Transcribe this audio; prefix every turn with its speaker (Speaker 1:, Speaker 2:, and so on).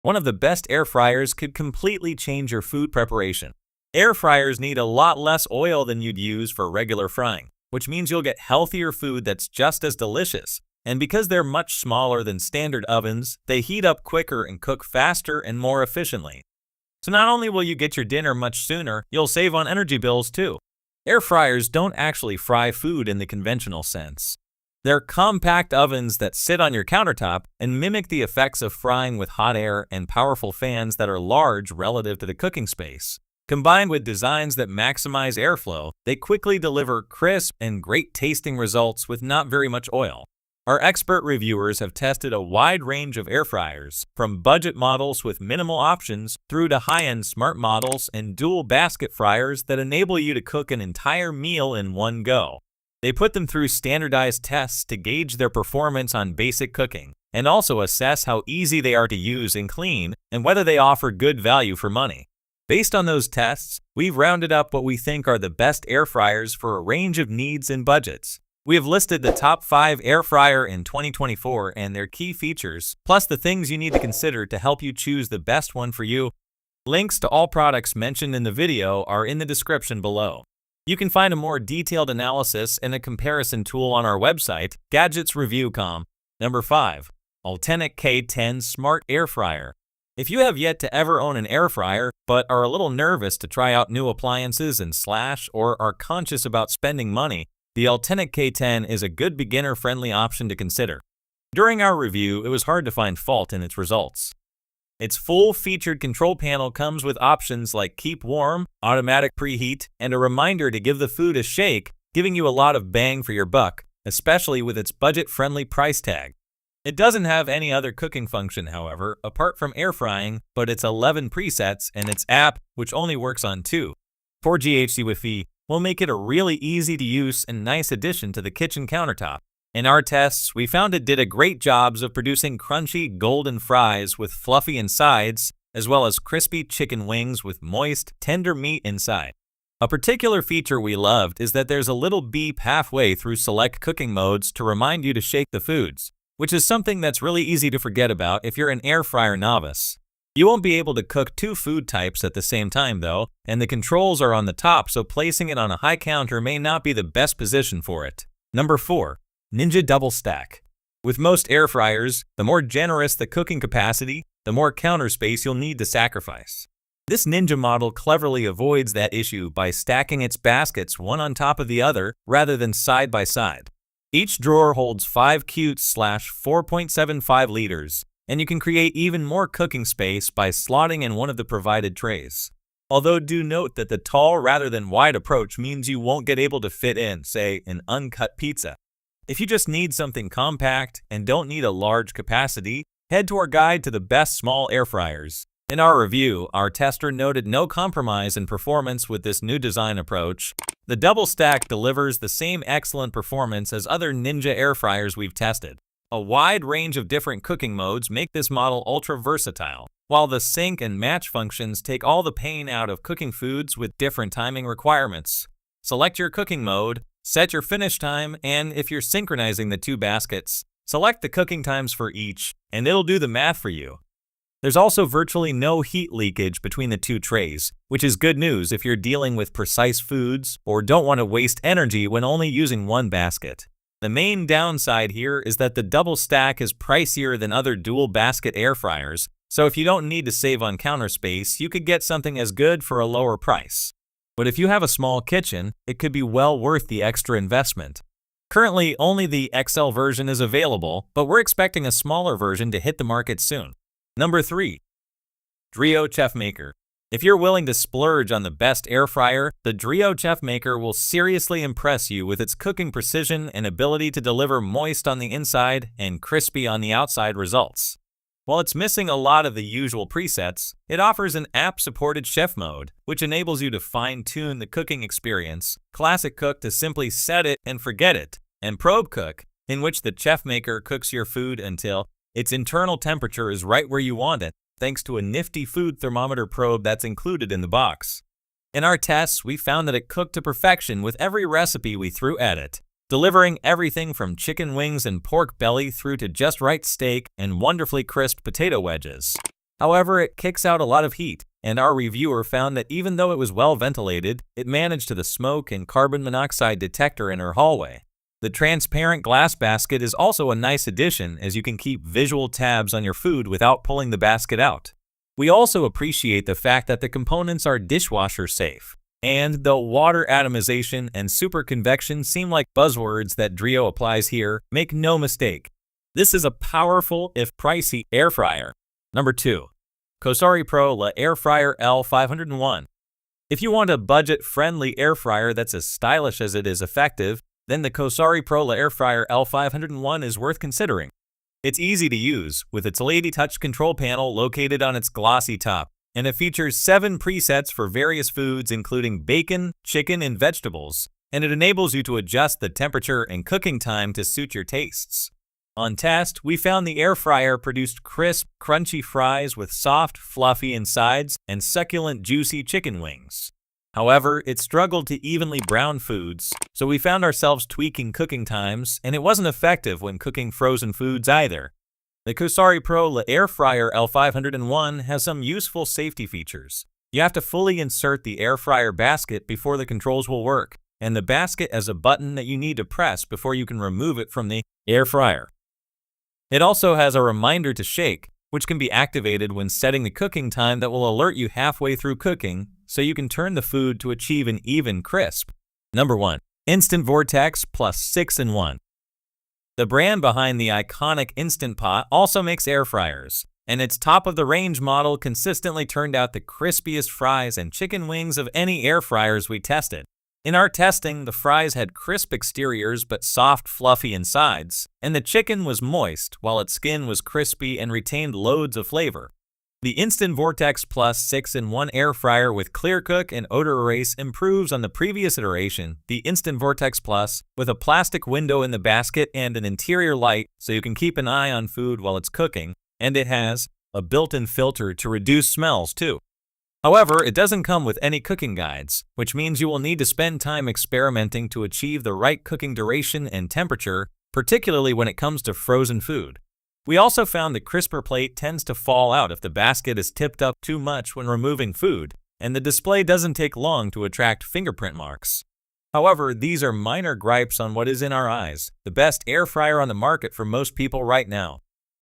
Speaker 1: One of the best air fryers could completely change your food preparation. Air fryers need a lot less oil than you'd use for regular frying, which means you'll get healthier food that's just as delicious. And because they're much smaller than standard ovens, they heat up quicker and cook faster and more efficiently. So not only will you get your dinner much sooner, you'll save on energy bills too. Air fryers don't actually fry food in the conventional sense. They're compact ovens that sit on your countertop and mimic the effects of frying with hot air and powerful fans that are large relative to the cooking space. Combined with designs that maximize airflow, they quickly deliver crisp and great-tasting results with not very much oil. Our expert reviewers have tested a wide range of air fryers, from budget models with minimal options through to high-end smart models and dual basket fryers that enable you to cook an entire meal in one go. They put them through standardized tests to gauge their performance on basic cooking, and also assess how easy they are to use and clean, and whether they offer good value for money. Based on those tests, we've rounded up what we think are the best air fryers for a range of needs and budgets. We have listed the top 5 air fryer in 2024 and their key features, plus the things you need to consider to help you choose the best one for you. Links to all products mentioned in the video are in the description below. You can find a more detailed analysis and a comparison tool on our website, GadgetsReview.com. Number 5. Aliexpress K10 Smart Air Fryer. If you have yet to ever own an air fryer, but are a little nervous to try out new appliances and or are conscious about spending money, the Aliexpress K10 is a good beginner-friendly option to consider. During our review, it was hard to find fault in its results. Its full-featured control panel comes with options like keep warm, automatic preheat, and a reminder to give the food a shake, giving you a lot of bang for your buck, especially with its budget-friendly price tag. It doesn't have any other cooking function, however, apart from air frying, but its 11 presets and its app, which only works on 2, 4G HD Wi-Fi, will make it a really easy-to-use and nice addition to the kitchen countertop. In our tests, we found it did a great job of producing crunchy, golden fries with fluffy insides, as well as crispy chicken wings with moist, tender meat inside. A particular feature we loved is that there's a little beep halfway through select cooking modes to remind you to shake the foods, which is something that's really easy to forget about if you're an air fryer novice. You won't be able to cook 2 food types at the same time though, and the controls are on the top, so placing it on a high counter may not be the best position for it. Number 4. Ninja Double Stack. With most air fryers, the more generous the cooking capacity, the more counter space you'll need to sacrifice. This Ninja model cleverly avoids that issue by stacking its baskets one on top of the other rather than side by side. Each drawer holds 5 cute/4.75 liters, and you can create even more cooking space by slotting in one of the provided trays. Although do note that the tall rather than wide approach means you won't get able to fit in, say, an uncut pizza. If you just need something compact and don't need a large capacity, head to our guide to the best small air fryers. In our review, our tester noted no compromise in performance with this new design approach. The double stack delivers the same excellent performance as other Ninja air fryers we've tested. A wide range of different cooking modes make this model ultra versatile, while the sync and match functions take all the pain out of cooking foods with different timing requirements. Select your cooking mode, set your finish time, and if you're synchronizing the 2 baskets, select the cooking times for each, and it'll do the math for you. There's also virtually no heat leakage between the 2 trays, which is good news if you're dealing with precise foods or don't want to waste energy when only using one basket. The main downside here is that the double stack is pricier than other dual basket air fryers, so if you don't need to save on counter space, you could get something as good for a lower price. But if you have a small kitchen, it could be well worth the extra investment. Currently, only the XL version is available, but we're expecting a smaller version to hit the market soon. Number 3. Drio Chef Maker. If you're willing to splurge on the best air fryer, the Drio Chef Maker will seriously impress you with its cooking precision and ability to deliver moist on the inside and crispy on the outside results. While it's missing a lot of the usual presets, it offers an app-supported chef mode, which enables you to fine-tune the cooking experience, Classic Cook to simply set it and forget it, and Probe Cook, in which the Chef Maker cooks your food until its internal temperature is right where you want it, thanks to a nifty food thermometer probe that's included in the box. In our tests, we found that it cooked to perfection with every recipe we threw at it, delivering everything from chicken wings and pork belly through to just right steak and wonderfully crisp potato wedges. However, it kicks out a lot of heat, and our reviewer found that even though it was well ventilated, it managed to the smoke and carbon monoxide detector in her hallway. The transparent glass basket is also a nice addition, as you can keep visual tabs on your food without pulling the basket out. We also appreciate the fact that the components are dishwasher safe. And though water atomization and superconvection seem like buzzwords that Drio applies here, make no mistake, this is a powerful, if pricey, air fryer. Number 2. Cosari Pro La Air Fryer L501. If you want a budget-friendly air fryer that's as stylish as it is effective, then the Cosari Pro La Air Fryer L501 is worth considering. It's easy to use, with its Lady Touch control panel located on its glossy top, and it features 7 presets for various foods including bacon, chicken, and vegetables, and it enables you to adjust the temperature and cooking time to suit your tastes. On test, we found the air fryer produced crisp, crunchy fries with soft, fluffy insides and succulent, juicy chicken wings. However, it struggled to evenly brown foods, so we found ourselves tweaking cooking times, and it wasn't effective when cooking frozen foods either. The Cosari Pro La Air Fryer L501 has some useful safety features. You have to fully insert the air fryer basket before the controls will work, and the basket has a button that you need to press before you can remove it from the air fryer. It also has a reminder to shake, which can be activated when setting the cooking time that will alert you halfway through cooking, so you can turn the food to achieve an even crisp. Number 1. Instant Vortex Plus 6-in-1. The brand behind the iconic Instant Pot also makes air fryers, and its top-of-the-range model consistently turned out the crispiest fries and chicken wings of any air fryers we tested. In our testing, the fries had crisp exteriors but soft, fluffy insides, and the chicken was moist while its skin was crispy and retained loads of flavor. The Instant Vortex Plus 6-in-1 air fryer with clear cook and odor erase improves on the previous iteration, the Instant Vortex Plus, with a plastic window in the basket and an interior light so you can keep an eye on food while it's cooking, and it has a built-in filter to reduce smells too. However, it doesn't come with any cooking guides, which means you will need to spend time experimenting to achieve the right cooking duration and temperature, particularly when it comes to frozen food. We also found the crisper plate tends to fall out if the basket is tipped up too much when removing food, and the display doesn't take long to attract fingerprint marks. However, these are minor gripes on what is in our eyes, the best air fryer on the market for most people right now.